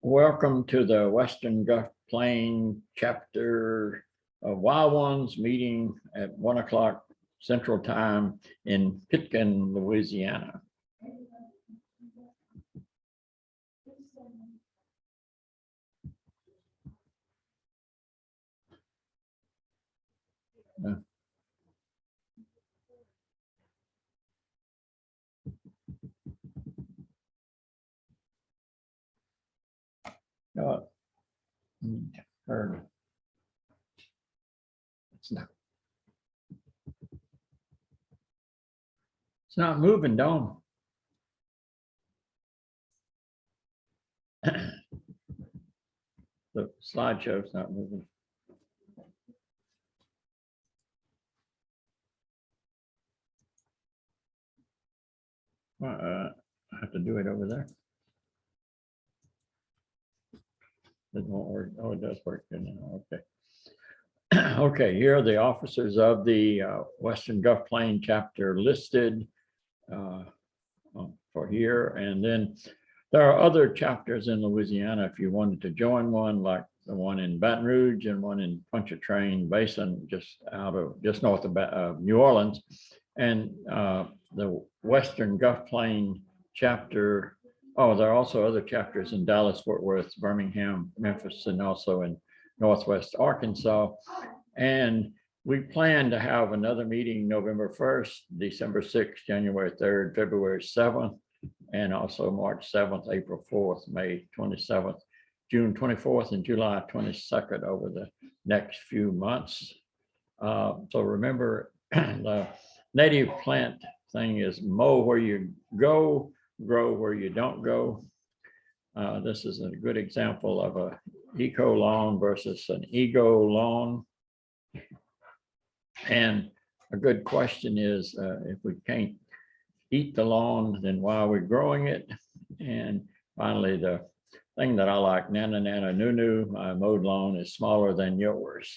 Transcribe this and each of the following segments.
Welcome to the Western Gulf Plain chapter of WildOnes meeting at 1 o'clock Central Time in Pitkin, Louisiana. It's not moving, Dawn. The slideshow's not moving. I have to do it over there. It won't work. Oh, it does work. Okay. Okay, here are the officers of the Western Gulf Plain chapter listed for here. And then there are other chapters in Louisiana if you wanted to join one, like the one in Baton Rouge and one in Pontchartrain Basin, just north of New Orleans. And the Western Gulf Plain chapter. Oh, there are also other chapters in Dallas, Fort Worth, Birmingham, Memphis, and also in Northwest Arkansas. And we plan to have another meeting November 1st, December 6th, January 3rd, February 7th, and also March 7th, April 4th, May 27th, June 24th, and July 22nd over the next few months. So remember, the native plant thing is mow where you go, grow where you don't go. This is a good example of a eco lawn versus an ego lawn. And a good question is, if we can't eat the lawn, then why are we growing it? And finally, the thing that I like, Nana Nana Nunu, my mowed lawn is smaller than yours.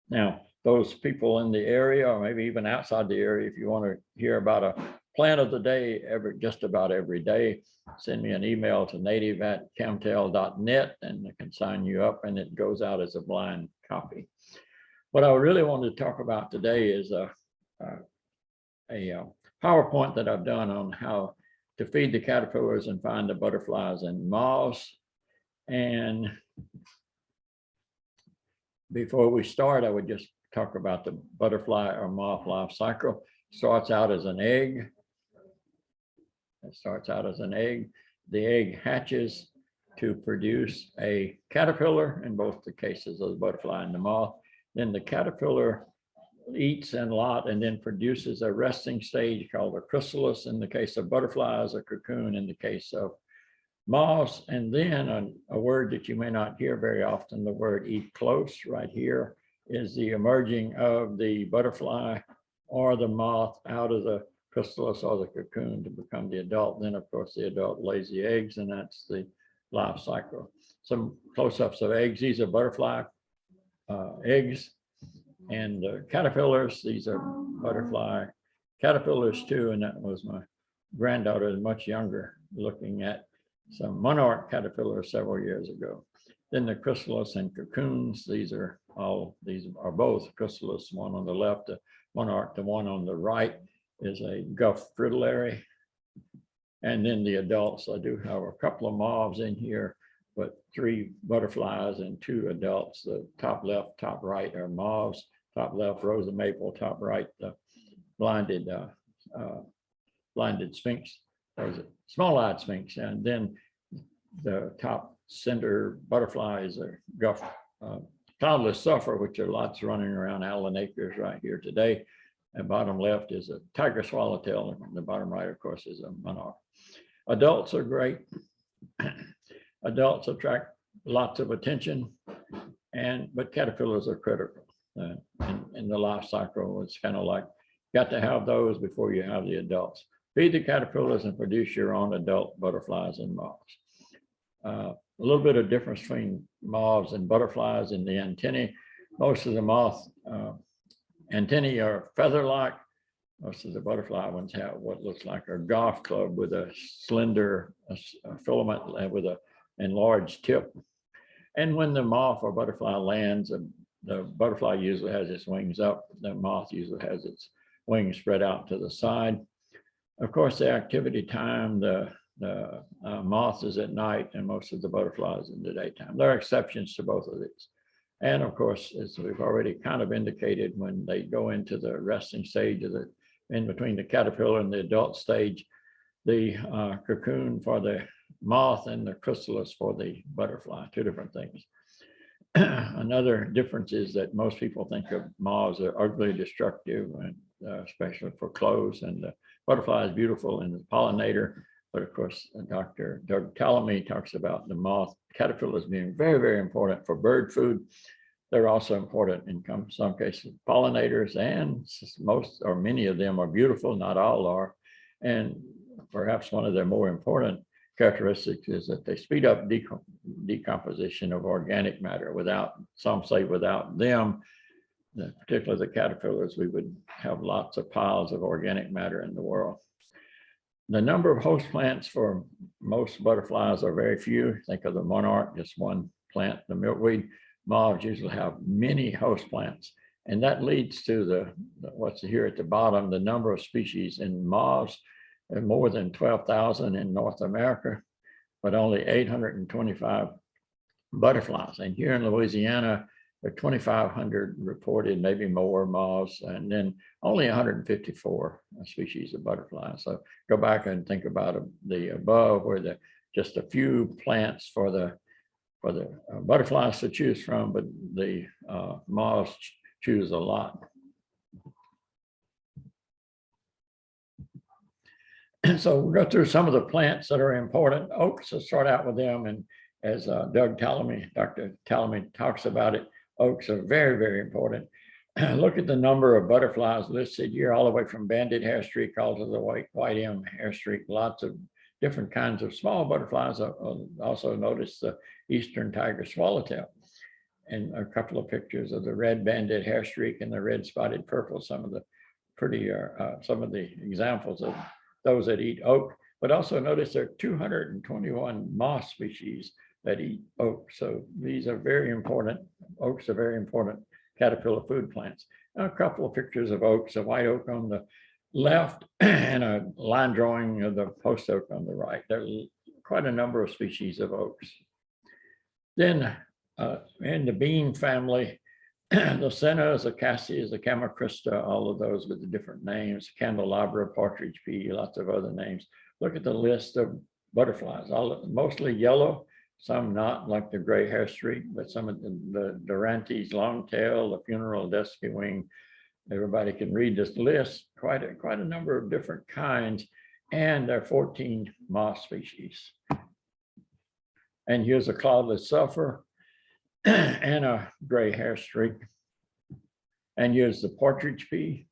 Now, those people in the area, or maybe even outside the area, if you want to hear about a plant of the day just about every day, send me an email to native@camtel.net and I can sign you up, and it goes out as a blind copy. What I really wanted to talk about today is a PowerPoint that I've done on how to feed the caterpillars and find the butterflies and moths. And before we start, I would just talk about the butterfly or moth life cycle. Starts out as an egg. It starts out as an egg. The egg hatches to produce a caterpillar in both the cases of the butterfly and the moth. Then the caterpillar eats a lot and then produces a resting stage called a chrysalis in the case of butterflies, a cocoon in the case of moths. And then a word that you may not hear very often, the word eat close right here, is the emerging of the butterfly or the moth out of the chrysalis or the cocoon to become the adult. Then, of course, the adult lays the eggs, and that's the life cycle. Some close-ups of eggs. These are butterfly eggs. And caterpillars, these are butterfly caterpillars too. And that was my granddaughter, much younger, looking at some monarch caterpillars several years ago. Then the chrysalis and cocoons, these are both chrysalis, one on the left, the monarch, the one on the right is a Gulf fritillary. And then the adults, I do have a couple of moths in here, but 3 butterflies and 2 adults. The top left, top right are moths. Top left, rose of maple. Top right, the blinded sphinx, or is it small-eyed sphinx? And then the top center butterfly is a Gulf cloudless sulfur, which are lots running around Allen Acres right here today. And bottom left is a tiger swallowtail, and the bottom right, of course, is a monarch. Adults are great. Adults attract lots of attention, but caterpillars are critical in the life cycle. It's kind of like, got to have those before you have the adults. Feed the caterpillars and produce your own adult butterflies and moths. A little bit of difference between moths and butterflies in the antennae. Most of the moth antennae are feather-like. Most of the butterfly ones have what looks like a golf club with a slender filament with a enlarged tip. And when the moth or butterfly lands, the butterfly usually has its wings up. The moth usually has its wings spread out to the side. Of course, the activity time, the moth is at night and most of the butterflies in the daytime. There are exceptions to both of these. And of course, as we've already kind of indicated, when they go into the resting stage of in between the caterpillar and the adult stage, the cocoon for the moth and the chrysalis for the butterfly, two different things. Another difference is that most people think of moths are ugly, destructive, and especially for clothes, and the butterfly is beautiful and the pollinator. But of course, Dr. Doug Tallamy talks about the moth caterpillars being very, very important for bird food. They're also important in some cases pollinators, and most or many of them are beautiful, not all are. And perhaps one of their more important characteristics is that they speed up decomposition of organic matter. Some say without them, particularly the caterpillars, we would have lots of piles of organic matter in the world. The number of host plants for most butterflies are very few. Think of the monarch, just one plant. The milkweed moths usually have many host plants, and that leads to what's here at the bottom, the number of species in moths. There are more than 12,000 in North America, but only 825 butterflies. And here in Louisiana, there are 2,500 reported, maybe more moths, and then only 154 species of butterflies. So go back and think about the above, where just a few plants for the butterflies to choose from, but the moths choose a lot. And so we'll go through some of the plants that are important. Oaks, let's start out with them. And as Dr. Tallamy talks about it, oaks are very, very important. Look at the number of butterflies listed here, all the way from banded hair streak all to the white M hair streak. Lots of different kinds of small butterflies. Also notice the eastern tiger swallowtail, and a couple of pictures of the red banded hair streak and the red spotted purple. Some of the some of the examples of those that eat oak. But also notice there are 221 moth species that eat oak. So these are very important. Oaks are very important caterpillar food plants. Now, a couple of pictures of oaks, a white oak on the left and a line drawing of the post oak on the right. There are quite a number of species of oaks. Then in the bean family, the sennas, the cassias, the camocrista, all of those with the different names, candelabra, partridge pea, lots of other names. Look at the list of butterflies, mostly yellow, some not, like the gray hair streak, but some of the Durantes, longtail, the funeral dusky wing. Everybody can read this list, quite a number of different kinds, and there are 14 moth species. And here's a cloudless sulfur and a gray hair streak. And here's the partridge pea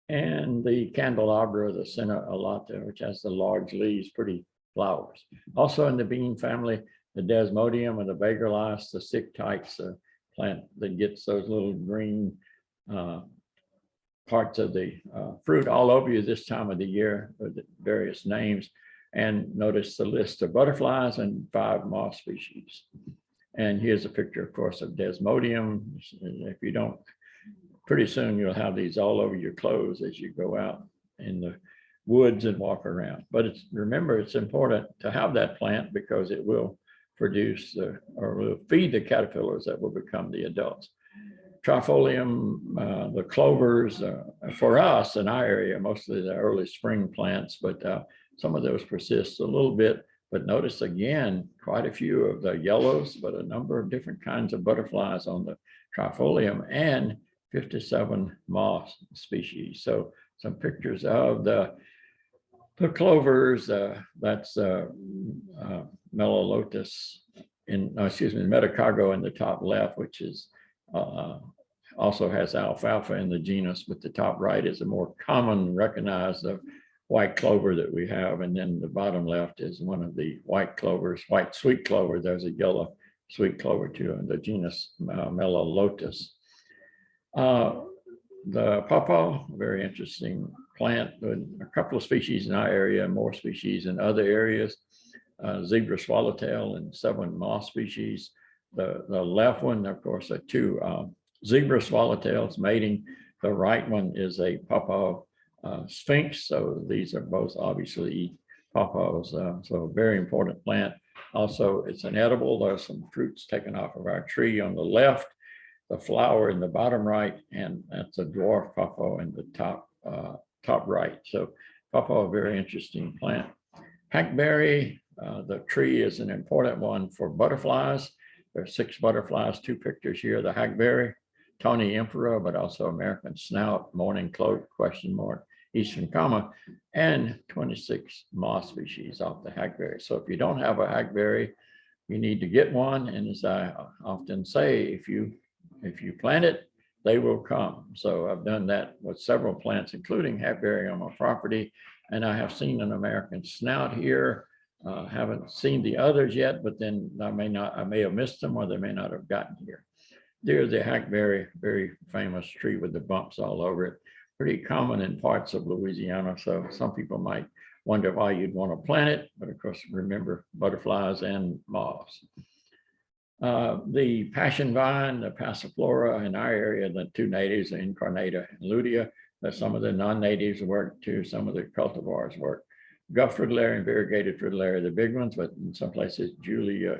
and the candelabra, the senna alata, which has the large leaves, pretty flowers. Also in the bean family, the desmodium and the bagerlice, the cyctites, the plant that gets those little green parts of the fruit all over you this time of the year with various names. And notice the list of butterflies and 5 moth species. And here's a picture, of course, of desmodium. If you don't, pretty soon you'll have these all over your clothes as you go out in the woods and walk around. But remember, it's important to have that plant because it will produce or will feed the caterpillars that will become the adults. Trifolium, the clovers, for us in our area, mostly the early spring plants, but some of those persist a little bit. But notice again, quite a few of the yellows, but a number of different kinds of butterflies on the trifolium and 57 moth species. So some pictures of the clovers, that's Melolotus Metacargo in the top left, which is also has alfalfa in the genus, but the top right is a more common recognized white clover that we have. And then the bottom left is one of the white clovers, white sweet clover. There's a yellow sweet clover too, in the genus Melolotus. The pawpaw, very interesting plant, with a couple of species in our area, more species in other areas. Zebra swallowtail and several moth species. The left one, of course, are two zebra swallowtails mating. The right one is a pawpaw sphinx. So these are both obviously pawpaws. So a very important plant. Also, it's an edible. There's some fruits taken off of our tree on the left, the flower in the bottom right, and that's a dwarf pawpaw in the top right. So pawpaw, a very interesting plant. Hackberry, the tree is an important one for butterflies. There are 6 butterflies, 2 pictures here. The hackberry, tawny emperor, but also American snout, morning cloak, question mark, eastern comma, and 26 moth species off the hackberry. So if you don't have a hackberry, you need to get one. And as I often say, if you plant it, they will come. So I've done that with several plants, including hackberry on my property. And I have seen an American snout here. Haven't seen the others yet, but then I may have missed them, or they may not have gotten here. There's the hackberry, very famous tree with the bumps all over it. Pretty common in parts of Louisiana. So some people might wonder why you'd want to plant it, but of course, remember butterflies and moths. The passion vine, the passiflora in our area, the 2 natives, Incarnata and Lutea, that some of the non-natives work too, some of the cultivars work. Guff fritillary and variegated fritillary, the big ones, but in some places, Julia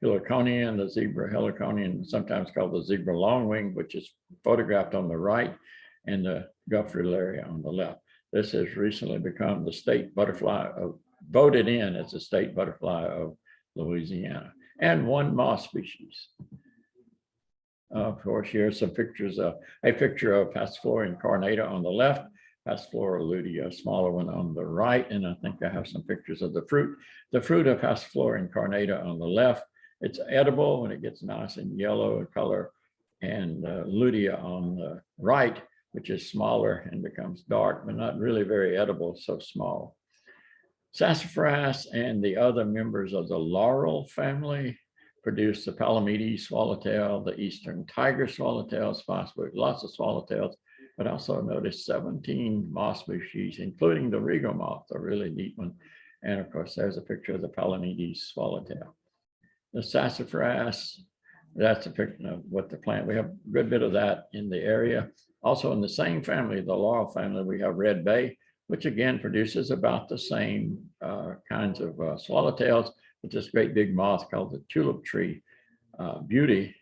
heliconian, the zebra heliconian, sometimes called the zebra longwing, which is photographed on the right, and the Guff fritillary on the left. This has recently become the state butterfly, voted in as the state butterfly of Louisiana, and 1 moth species. Of course, here's some pictures of a picture of Passiflora incarnata on the left, Passiflora lutea, a smaller one on the right, and I think I have some pictures of the fruit. The fruit of Passiflora incarnata on the left. It's edible when it gets nice and yellow in color, and lutea on the right, which is smaller and becomes dark, but not really very edible, so small. Sassafras and the other members of the laurel family produce the Palomede swallowtail, the eastern tiger swallowtail, spicebush, lots of swallowtails, but also notice 17 moth species, including the regal moth, a really neat one. And of course, there's a picture of the Palomede swallowtail. The sassafras, that's a picture of what the plant, we have a good bit of that in the area. Also in the same family, the laurel family, we have red bay, which again produces about the same kinds of swallowtails, with this great big moth called the tulip tree beauty,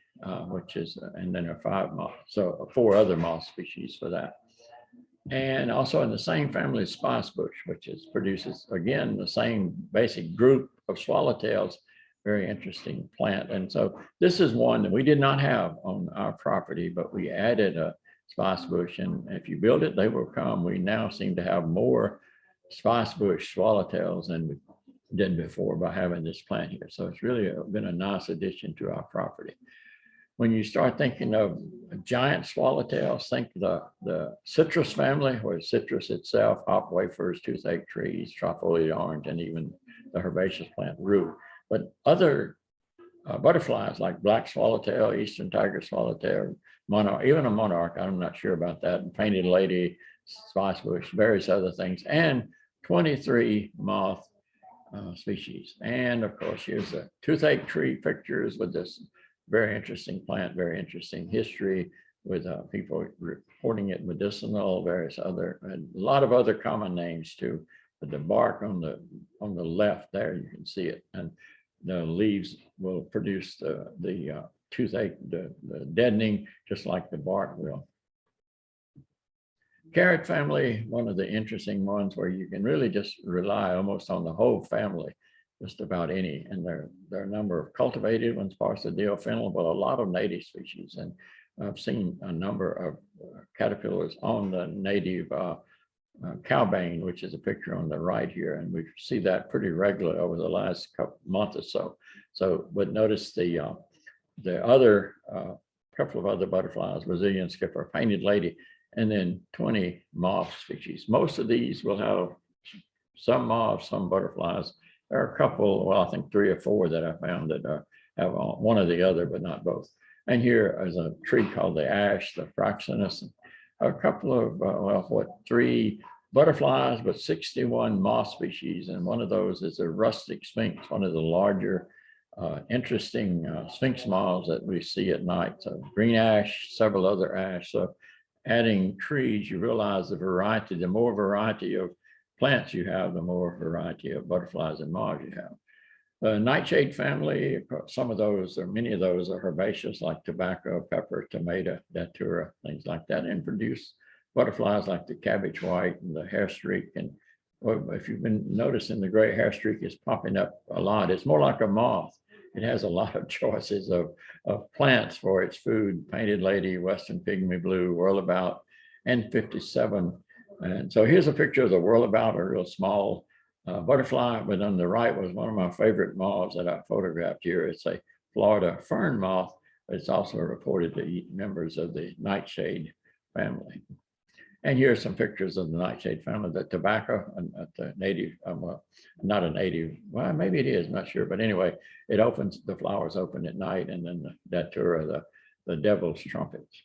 which is, and then there are 5 moths, so 4 other moth species for that. And also in the same family is spicebush, which produces, again, the same basic group of swallowtails, very interesting plant. And so this is one that we did not have on our property, but we added a spicebush, and if you build it, they will come. We now seem to have more spicebush swallowtails than we did before by having this plant here. So it's really been a nice addition to our property. When you start thinking of giant swallowtails, think the citrus family, where citrus itself, hop wafers, toothache trees, trifoliate orange, and even the herbaceous plant root. But other butterflies like black swallowtail, eastern tiger swallowtail, monarch, even a monarch, I'm not sure about that, painted lady, spicebush, various other things, and 23 moth species. And of course, here's the toothache tree pictures with this very interesting plant, very interesting history, with people reporting it medicinal, various other, and a lot of other common names too. But the bark on the left there, you can see it, and the leaves will produce the toothache, the deadening, just like the bark will. Carrot family, one of the interesting ones where you can really just rely almost on the whole family, just about any. And there are a number of cultivated ones, Parsadil, fennel, but a lot of native species. And I've seen a number of caterpillars on the native cowbane, which is a picture on the right here. And we see that pretty regularly over the last month or so. So, but notice the other couple of other butterflies, Brazilian skipper, painted lady, and then 20 moth species. Most of these will have some moths, some butterflies. There are a couple, well, I think 3 or 4 that I found that have one or the other, but not both. And here is a tree called the ash, the fraxinus. a couple of, well, 3 butterflies, but 61 moth species. And one of those is a rustic sphinx, one of the larger, interesting sphinx moths that we see at night. So green ash, several other ash. So adding trees, you realize the variety, the more variety of plants you have, the more variety of butterflies and moths you have. The nightshade family, some of those, or many of those, are herbaceous, like tobacco, pepper, tomato, datura, things like that, and produce butterflies like the cabbage white and the hair streak. And if you've been noticing, the gray hair streak is popping up a lot. It's more like a moth. It has a lot of choices of plants for its food: painted lady, western pygmy blue, whirlabout, and 57. And so here's a picture of the whirlabout, a real small butterfly, but on the right was one of my favorite moths that I photographed here. It's a Florida fern moth, but it's also reported to eat members of the nightshade family. And here's some pictures of the nightshade family. The tobacco, the native, well, not a native, well, maybe it is, not sure. But anyway, it opens, the flowers open at night, and then the datura, the devil's trumpets.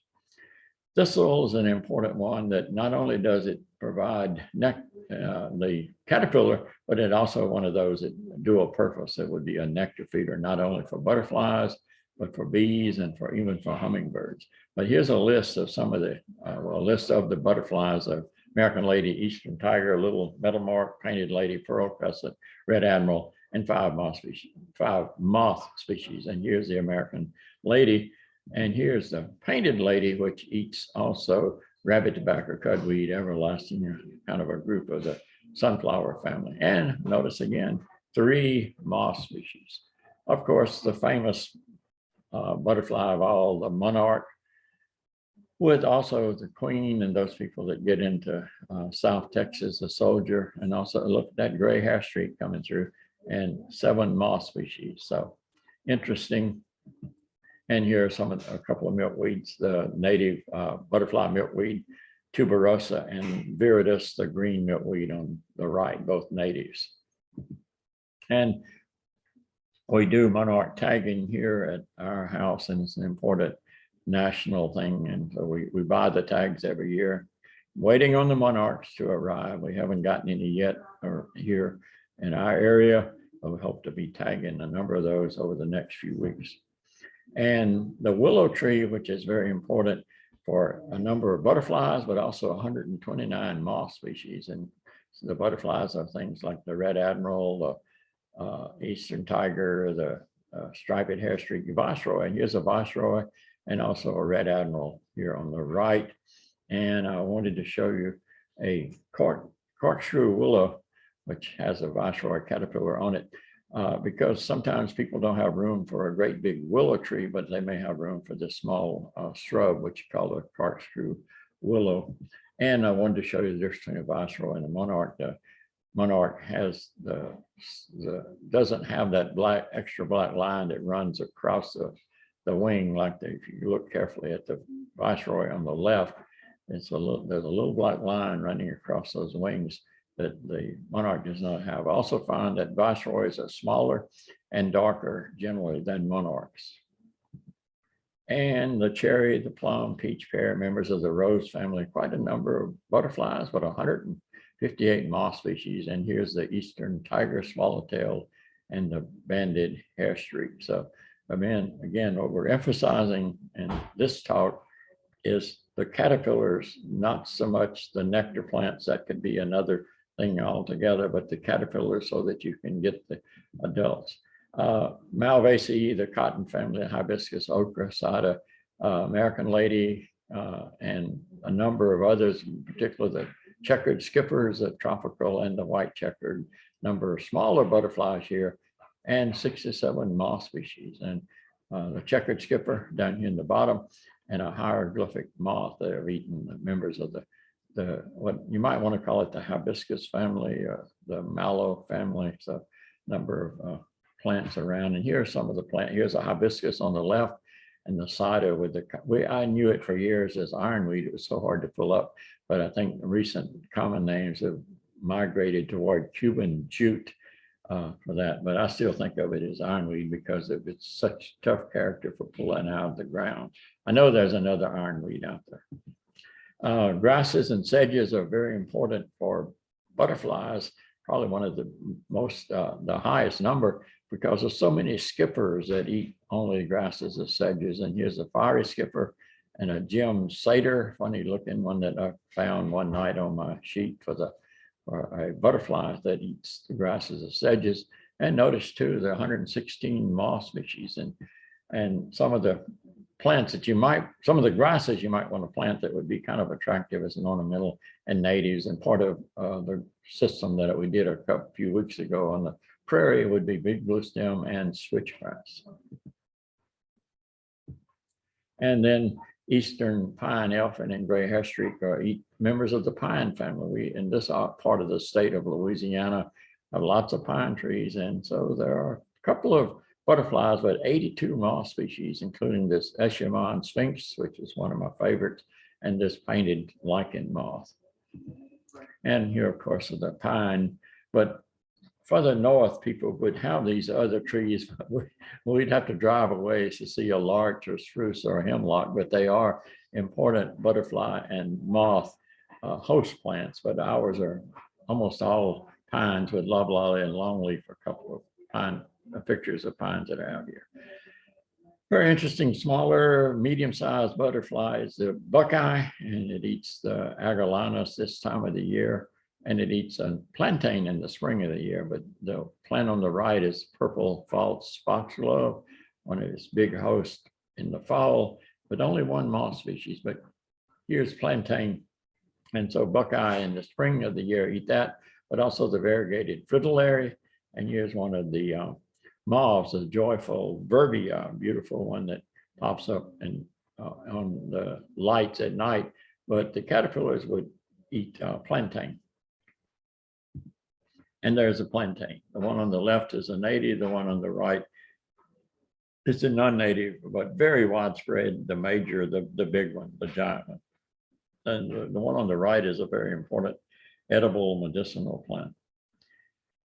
Thistle is an important one that not only does it provide the caterpillar, but it also one of those that dual purpose. It would be a nectar feeder, not only for butterflies, but for bees and for even for hummingbirds. But here's a list of some of the, well, list of the butterflies of American lady, eastern tiger, little metalmark, painted lady, pearl crescent, red admiral, and 5 moth species. And here's the American lady. And here's the painted lady, which eats also rabbit tobacco, cudweed, everlasting, kind of a group of the sunflower family. And notice again, 3 moth species. Of course, the famous butterfly of all, the monarch, with also the queen and those people that get into South Texas, the soldier, and also look at that gray hair streak coming through, and 7 moth species. So interesting. And here are some of a couple of milkweeds, the native butterfly milkweed, tuberosa, and viridis, the green milkweed on the right, both natives. And we do monarch tagging here at our house, and it's an important national thing. And so we buy the tags every year, waiting on the monarchs to arrive. We haven't gotten any yet or here in our area, but we hope to be tagging a number of those over the next few weeks. And the willow tree, which is very important for a number of butterflies, but also 129 moth species. And so the butterflies are things like the red admiral, the eastern tiger, the striped hair streak viceroy. And here's a viceroy and also a red admiral here on the right. And I wanted to show you a corkscrew willow, which has a viceroy caterpillar on it. Because sometimes people don't have room for a great big willow tree, but they may have room for this small shrub, which you call a corkscrew willow. And I wanted to show you the difference between a viceroy and a monarch. The monarch has doesn't have that extra black line that runs across the wing. Like if you look carefully at the viceroy on the left, there's a little black line running across those wings that the monarch does not have. I also find that viceroys are smaller and darker generally than monarchs. And the cherry, the plum, peach, pear, members of the rose family, quite a number of butterflies, but 158 moth species. And here's the eastern tiger swallowtail and the banded hair streak. So again, what we're emphasizing in this talk is the caterpillars, not so much the nectar plants. That could be another thing altogether, but the caterpillars, so that you can get the adults. Malvaceae, the cotton family, hibiscus, ochra, sada, American lady, and a number of others, in particular the checkered skippers, the tropical, and the white checkered, number of smaller butterflies here, and 67 moth species. And the checkered skipper down here in the bottom, and a hieroglyphic moth that have eaten the members of the what you might want to call it the hibiscus family, the mallow family. So number of plants around. And here's some of the plant. Here's a hibiscus on the left, and the cider with I knew it for years as ironweed. It was so hard to pull up, but I think recent common names have migrated toward Cuban jute for that. But I still think of it as ironweed because of its such tough character for pulling out of the ground. I know there's another ironweed out there. Grasses and sedges are very important for butterflies, probably one of the most, the highest number, because there's so many skippers that eat only grasses and sedges. And here's a fiery skipper and a gem satyr, funny looking one that I found one night on my sheet for a butterfly that eats the grasses and sedges. And notice too, there are 116 moth species, and some of the plants that some of the grasses you might want to plant that would be kind of attractive as an ornamental and natives, and part of the system that we did a few weeks ago on the prairie would be big blue stem and switchgrass. And then eastern pine, elfin, and gray hairstreak are members of the pine family. We, in this part of the state of Louisiana, have lots of pine trees, and so there are a couple of butterflies, but 82 moth species, including this Echelon sphinx, which is one of my favorites, and this painted lichen moth. And here, of course, is the pine. But further north, people would have these other trees. We'd have to drive away to see a larch or spruce or a hemlock, but they are important butterfly and moth host plants. But ours are almost all pines with loblolly and longleaf, a couple of pine pictures of pines that are out here. Very interesting, smaller, medium-sized butterfly is the buckeye, and it eats the agalanus this time of the year, and it eats a plantain in the spring of the year. But the plant on the right is purple false foxglove, one of its big hosts in the fall, but only one moth species. But here's plantain, and so buckeye in the spring of the year eat that, but also the variegated fritillary. And here's one of the moths, a joyful Verbia, beautiful one that pops up and on the lights at night, but the caterpillars would eat plantain. And there's a plantain. The one on the left is a native, the one on the right is a non-native, but very widespread, the major, the big one, the giant one. And the one on the right is a very important edible medicinal plant.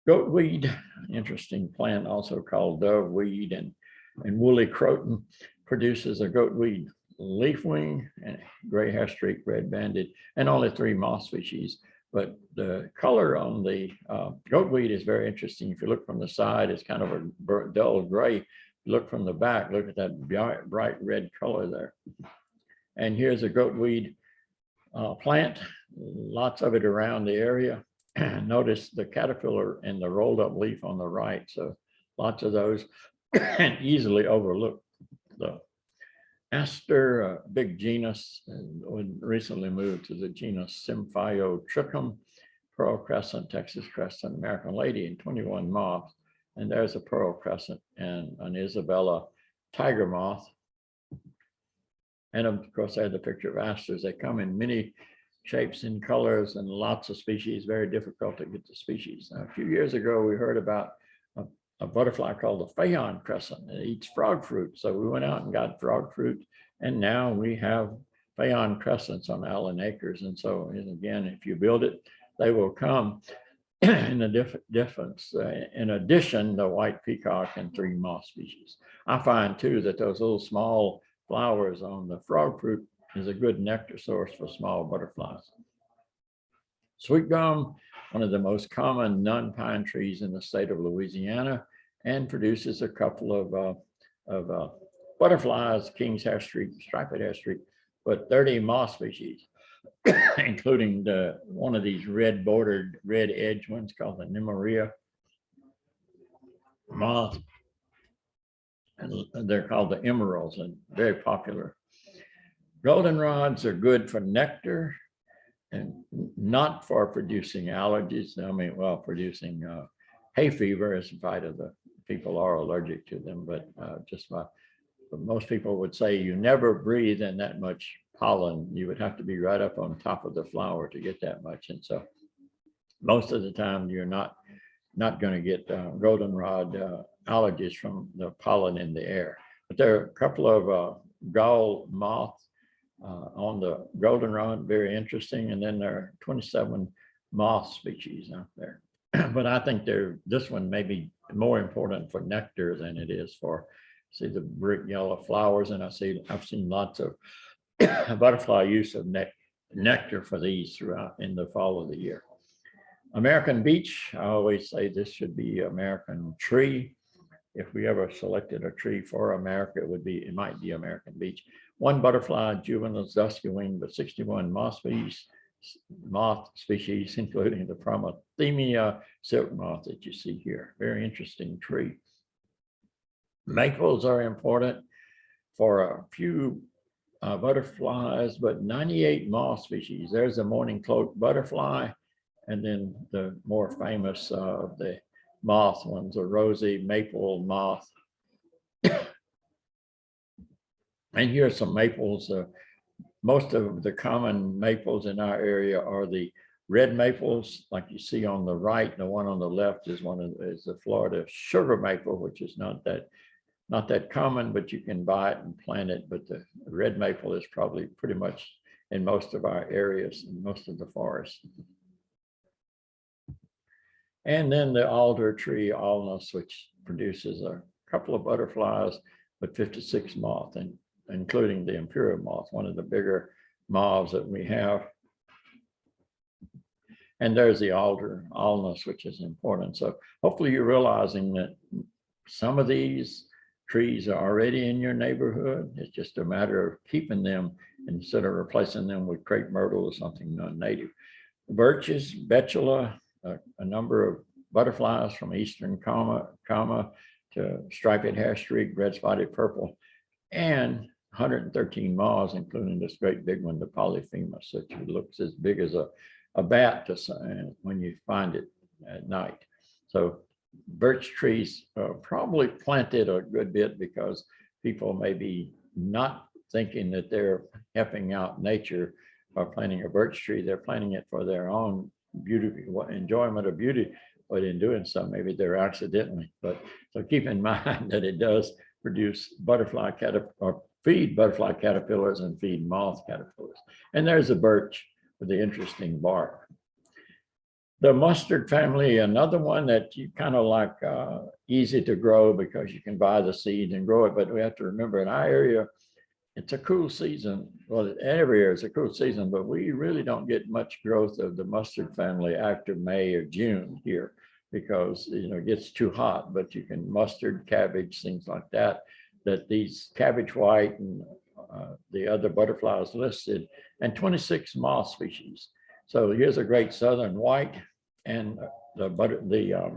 Goatweed, interesting plant, also called doveweed, and woolly Croton produces a goatweed leafwing and gray hairstreak, red banded, and only 3 moth species. But the color on the goatweed is very interesting. If you look from the side, it's kind of a dull gray. If you look from the back, look at that bright red color there. And here's a goatweed plant, lots of it around the area. Notice the caterpillar and the rolled up leaf on the right. So lots of those, and easily overlooked. The aster, a big genus, and recently moved to the genus Symphyotrichum, pearl crescent, Texas crescent, American lady, and 21 moths. And there's a pearl crescent and an Isabella tiger moth. And of course, I had the picture of asters. They come in many shapes and colors and lots of species, very difficult to get the species. Now, a few years ago, we heard about a butterfly called the Phaon crescent. It eats frog fruit. So we went out and got frog fruit, and now we have Phaon crescents on Allen Acres. And so, and again, if you build it, they will come in the difference. In addition, the white peacock and 3 moth species. I find too that those little small flowers on the frog fruit is a good nectar source for small butterflies. Sweet gum, one of the most common non-pine trees in the state of Louisiana, and produces a couple of butterflies, king's hairstreak, striped hairstreak, but 30 moth species, including one of these red bordered, red edge ones called the Nemorea moth. And they're called the emeralds and very popular. Goldenrods are good for nectar and not for producing allergies. I mean, well, producing hay fever, in spite of the people are allergic to them, but most people would say you never breathe in that much pollen. You would have to be right up on top of the flower to get that much. And so most of the time you're not going to get goldenrod allergies from the pollen in the air. But there are a couple of gall moths on the goldenrod, very interesting. And then there are 27 moth species out there. But I think this one may be more important for nectar than it is for, see the brick yellow flowers. And I've seen lots of butterfly use of nectar for these throughout in the fall of the year. American beech, I always say this should be American tree. If we ever selected a tree for America, it might be American beech. 1 butterfly, juveniles, dusky wing, but 61 moth species, including the Promethemia silk moth that you see here. Very interesting tree. Maples are important for a few butterflies, but 98 moth species. There's the morning cloak butterfly, and then the more famous of the moth ones, a rosy maple moth. And here are some maples. Most of the common maples in our area are the red maples, like you see on the right. The one on the left is the Florida sugar maple, which is not that common, but you can buy it and plant it. But the red maple is probably pretty much in most of our areas, in most of the forests. And then the alder tree, alnus, which produces a couple of butterflies, but 56 moths, and including the imperial moth, one of the bigger moths that we have. And there's the alder, alnus, which is important. So hopefully you're realizing that some of these trees are already in your neighborhood. It's just a matter of keeping them instead of replacing them with crepe myrtle or something non-native. Birches, betula, a number of butterflies from eastern comma to striped hairstreak, red spotted purple, and 113 moths, including this great big one, the Polyphemus, which looks as big as a bat when you find it at night. So birch trees are probably planted a good bit because people may be not thinking that they're helping out nature by planting a birch tree. They're planting it for their own beauty, enjoyment of beauty, but in doing so, maybe they're accidentally. But so keep in mind that it does produce butterfly or feed butterfly caterpillars and feed moth caterpillars. And there's a birch with the interesting bark. The mustard family, another one that you kind of like easy to grow because you can buy the seeds and grow it. But we have to remember in our area, it's a cool season. Well, every year is a cool season, but we really don't get much growth of the mustard family after May or June here because it gets too hot. But you can mustard, cabbage, things like that these cabbage white and the other butterflies listed, and 26 moth species. So here's a great southern white and the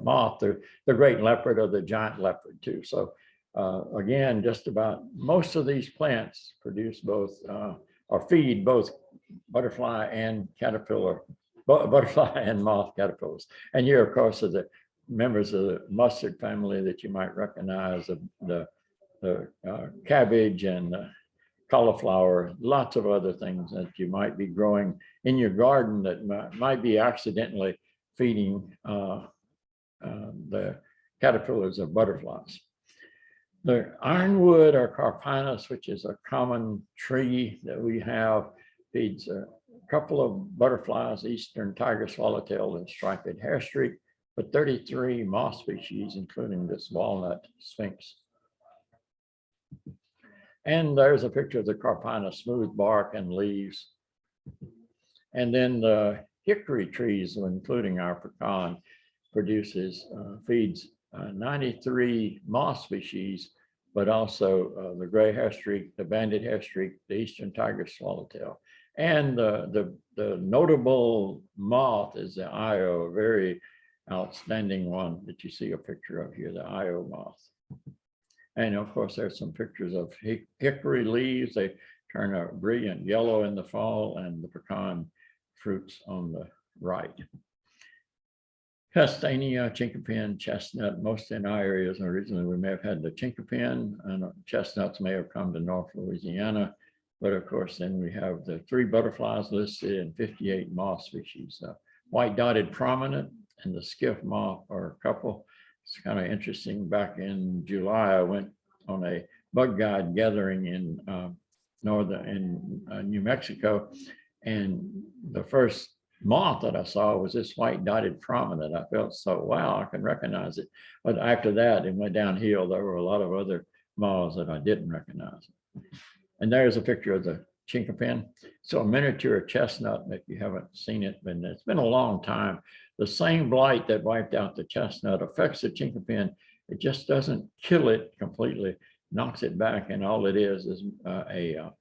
moth, the great leopard or the giant leopard too. So again, just about most of these plants produce both or feed both butterfly and caterpillar, butterfly and moth caterpillars. And here, of course, are the members of the mustard family that you might recognize, the cabbage and cauliflower, lots of other things that you might be growing in your garden that might be accidentally feeding the caterpillars of butterflies. The ironwood or carpinus, which is a common tree that we have, feeds a couple of butterflies, eastern tiger swallowtail and striped hairstreak, but 33 moth species, including this walnut sphinx. And there's a picture of the carpinus, smooth bark and leaves. And then the hickory trees, including our pecan, feeds 93 moth species, but also the gray hairstreak, the banded hairstreak, the eastern tiger swallowtail. And the notable moth is the Io, a very outstanding one that you see a picture of here, the Io moth. And of course, there's some pictures of hickory leaves. They turn a brilliant yellow in the fall, and the pecan fruits on the right. Castanea, chinquapin, chestnut, most in our areas. Originally, we may have had the chinquapin, and chestnuts may have come to North Louisiana. But of course, then we have the 3 butterflies listed and 58 moth species. White dotted prominent and the skiff moth are a couple. It's kind of interesting. Back in July, I went on a bug guide gathering in New Mexico, and the first moth that I saw was this white dotted prominent. I felt so, wow, I can recognize it. But after that, it went downhill. There were a lot of other moths that I didn't recognize. And there's a picture of the chinquapin. So a miniature chestnut, if you haven't seen it, but it's been a long time. The same blight that wiped out the chestnut affects the chinquapin. It just doesn't kill it completely, knocks it back, and all it is a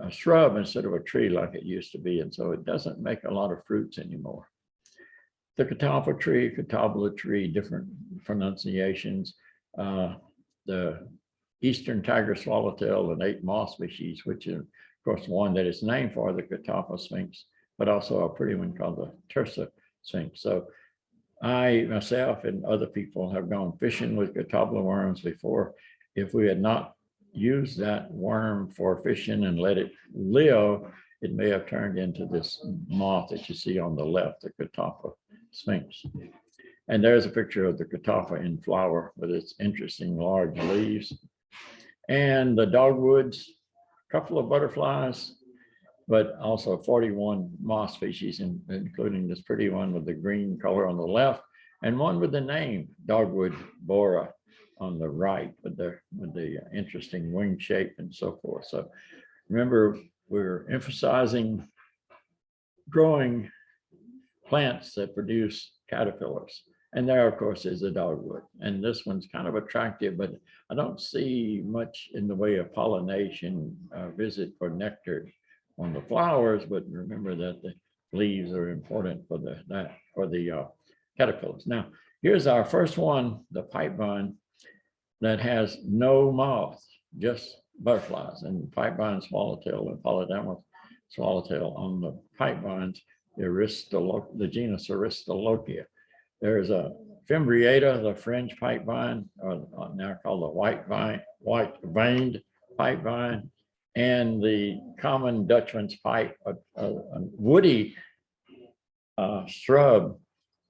shrub instead of a tree like it used to be. And so it doesn't make a lot of fruits anymore. The catalpa tree, catabla tree, different pronunciations. The eastern tiger swallowtail, an 8 moth species, which is, of course, one that is named for the catalpa sphinx, but also a pretty one called the Persea sphinx. So I, myself, and other people have gone fishing with catabla worms before. If we had not used that worm for fishing and let it live, it may have turned into this moth that you see on the left, the catalpa sphinx. And there's a picture of the catalpa in flower with its interesting large leaves. And the dogwoods, a couple of butterflies, but also 41 moth species, including this pretty one with the green color on the left, and one with the name dogwood bora on the right, with the interesting wing shape and so forth. So remember, we're emphasizing growing plants that produce caterpillars. And there, of course, is a dogwood. And this one's kind of attractive, but I don't see much in the way of pollination visit for nectar on the flowers. But remember that the leaves are important for the caterpillars. Now, here's our first one, the pipevine, that has no moths, just butterflies, and pipevine swallowtail and polydamas swallowtail on the pipevines, the genus Aristolochia. There's a Fimbriata, the fringe pipevine, or now called the white-veined pipevine, and the common Dutchman's pipe, a woody shrub.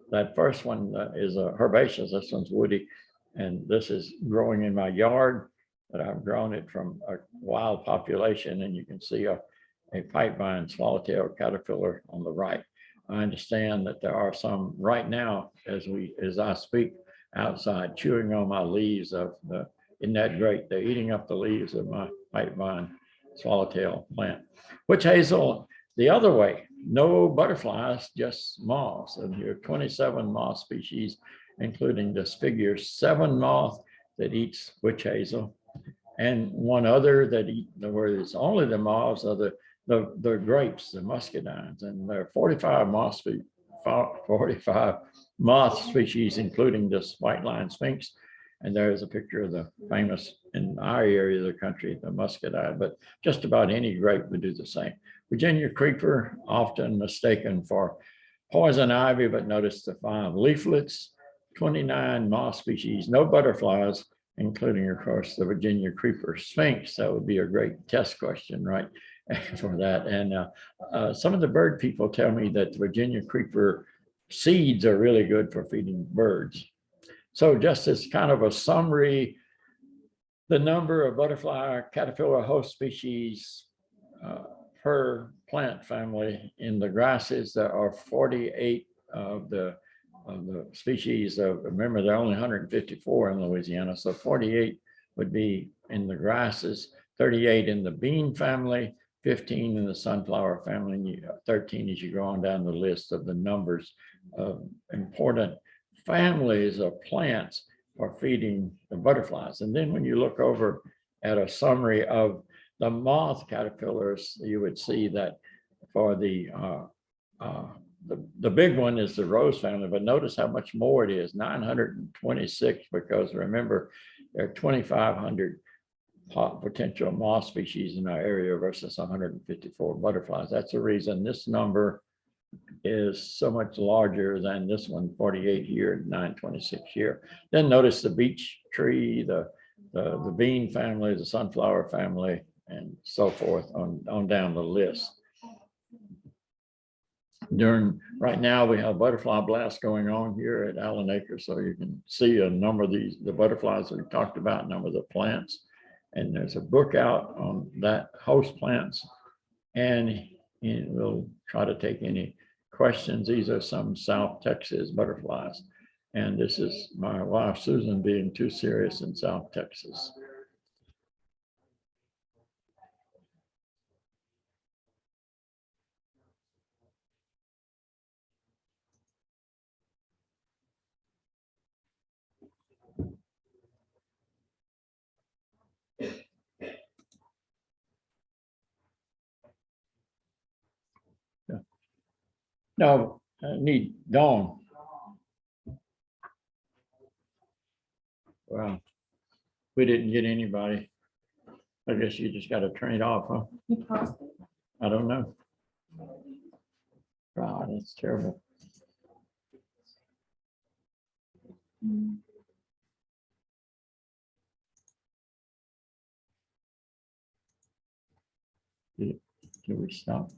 That first one is a herbaceous, this one's woody, and this is growing in my yard, but I've grown it from a wild population, and you can see a pipevine swallowtail caterpillar on the right. I understand that there are some right now, as I speak, outside chewing on my leaves isn't that great? They're eating up the leaves of my pipevine swallowtail plant. Witch hazel, the other way, no butterflies, just moths. And here are 27 moth species, including this figure 7 moth that eats witch hazel, and one other that where it's only the moths are the grapes, the muscadines, and there are 45 moth species, including this white-lined sphinx. And there's a picture of the famous, in our area of the country, the muscadine, but just about any grape would do the same. Virginia creeper, often mistaken for poison ivy, but notice the 5 leaflets, 29 moth species, no butterflies, including, of course, the Virginia creeper sphinx. That would be a great test question, right? For that. And some of the bird people tell me that the Virginia creeper seeds are really good for feeding birds. So just as kind of a summary, the number of butterfly caterpillar host species per plant family in the grasses, there are 48 of the species of, remember, there are only 154 in Louisiana, so 48 would be in the grasses, 38 in the bean family, 15 in the sunflower family, and 13 as you go on down the list of the numbers of important families of plants for feeding the butterflies. And then when you look over at a summary of the moth caterpillars, you would see that for the big one is the rose family, but notice how much more it is, 926, because remember, there are 2,500 potential moth species in our area versus 154 butterflies. That's the reason this number is so much larger than this one, 48 here, 926 here. Then notice the beech tree, the bean family, the sunflower family, and so forth on down the list. Right now we have butterfly blast going on here at Allen Acres, so you can see a number of the butterflies that we talked about, a number of the plants. And there's a book out on that host plants, and we'll try to take any questions. These are some South Texas butterflies, and this is my wife Susan being too serious in South Texas. No, I need Dawn. Well, we didn't get anybody. I guess you just got to turn it off, huh? I don't know. Wow, that's terrible. Did we stop?